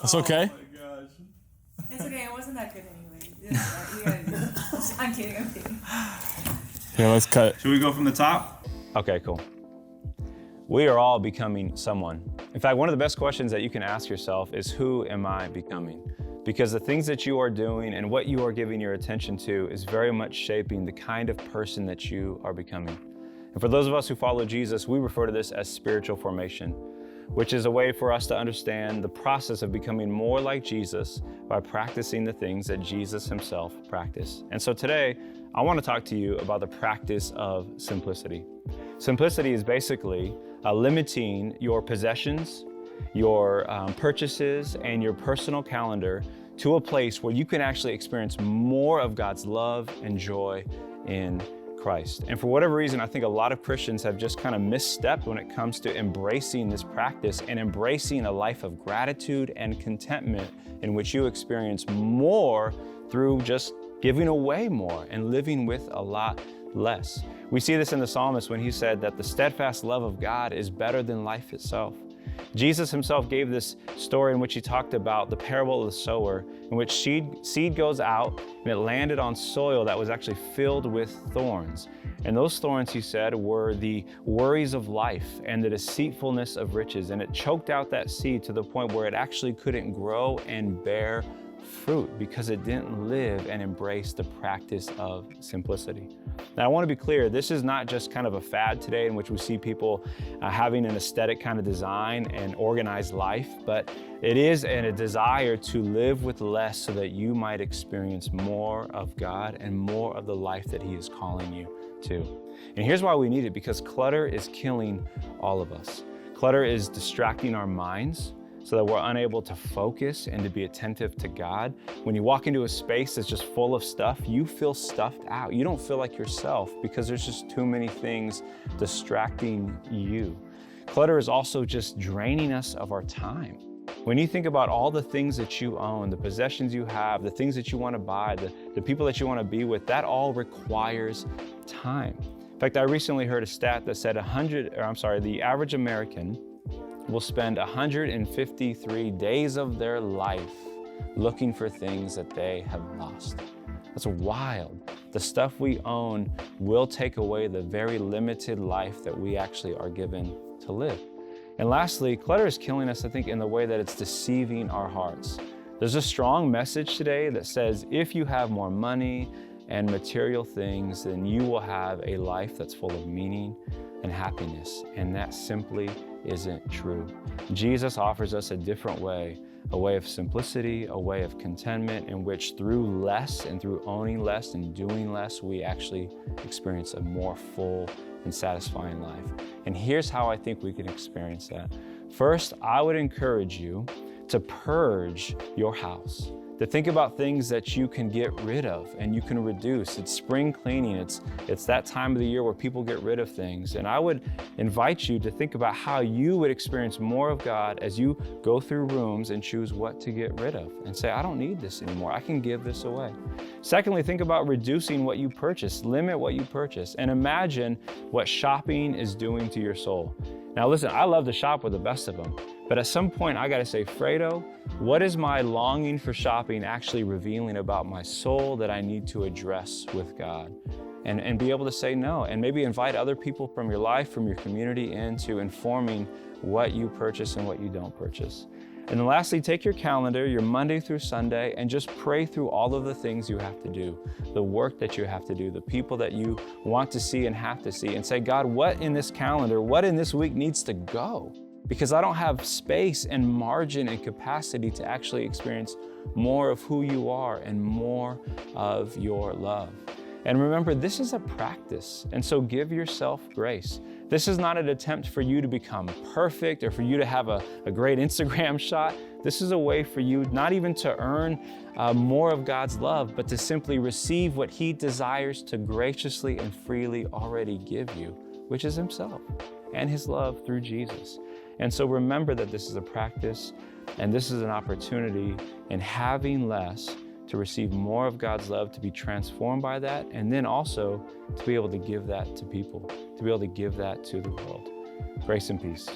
That's okay. Oh my gosh. It's okay. It wasn't that good anyway. I'm kidding. I'm kidding. Yeah, let's cut. Should we go from the top? Okay, cool. We are all becoming someone. In fact, one of the best questions that you can ask yourself is, who am I becoming? Because the things that you are doing and what you are giving your attention to is very much shaping the kind of person that you are becoming. And for those of us who follow Jesus, we refer to this as spiritual formation, which is a way for us to understand the process of becoming more like Jesus by practicing the things that Jesus himself practiced. And so today, I want to talk to you about the practice of simplicity. Simplicity is basically limiting your possessions, your purchases, and your personal calendar to a place where you can actually experience more of God's love and joy in Christ. And for whatever reason, I think a lot of Christians have just kind of misstepped when it comes to embracing this practice and embracing a life of gratitude and contentment in which you experience more through just giving away more and living with a lot less. We see this in the psalmist when he said that the steadfast love of God is better than life itself. Jesus himself gave this story in which he talked about the parable of the sower, in which seed goes out and it landed on soil that was actually filled with thorns. And those thorns, he said, were the worries of life and the deceitfulness of riches. And it choked out that seed to the point where it actually couldn't grow and bear fruit because it didn't live and embrace the practice of simplicity. Now, I want to be clear, this is not just kind of a fad today in which we see people having an aesthetic kind of design and organized life, but it is a desire to live with less so that you might experience more of God and more of the life that he is calling you to. And here's why we need it, because clutter is killing all of us. Clutter is distracting our minds so that we're unable to focus and to be attentive to God. When you walk into a space that's just full of stuff, you feel stuffed out. You don't feel like yourself because there's just too many things distracting you. Clutter is also just draining us of our time. When you think about all the things that you own, the possessions you have, the things that you want to buy, the people that you want to be with, that all requires time. In fact, I recently heard a stat that said the average American will spend 153 days of their life looking for things that they have lost. That's wild. The stuff we own will take away the very limited life that we actually are given to live. And lastly, clutter is killing us, I think, in the way that it's deceiving our hearts. There's a strong message today that says if you have more money and material things, then you will have a life that's full of meaning and happiness. And that simply isn't true. Jesus offers us a different way, a way of simplicity, a way of contentment in which through less and through owning less and doing less, we actually experience a more full and satisfying life. And here's how I think we can experience that. First, I would encourage you to purge your house, to think about things that you can get rid of and you can reduce. It's spring cleaning. It's that time of the year where people get rid of things. And I would invite you to think about how you would experience more of God as you go through rooms and choose what to get rid of and say, I don't need this anymore. I can give this away. Secondly, think about reducing what you purchase. Limit what you purchase and imagine what shopping is doing to your soul. Now listen, I love to shop with the best of them, but at some point I gotta say, Fredo, what is my longing for shopping actually revealing about my soul that I need to address with God? And be able to say no, and maybe invite other people from your life, from your community into informing what you purchase and what you don't purchase. And then lastly, take your calendar, your Monday through Sunday, and just pray through all of the things you have to do, the work that you have to do, the people that you want to see and have to see, and say, God, what in this calendar, what in this week needs to go? Because I don't have space and margin and capacity to actually experience more of who you are and more of your love. And remember, this is a practice, and so give yourself grace. This is not an attempt for you to become perfect or for you to have a great Instagram shot. This is a way for you not even to earn more of God's love, but to simply receive what He desires to graciously and freely already give you, which is Himself and His love through Jesus. And so remember that this is a practice and this is an opportunity in having less to receive more of God's love, to be transformed by that, and then also to be able to give that to people, to be able to give that to the world. Grace and peace.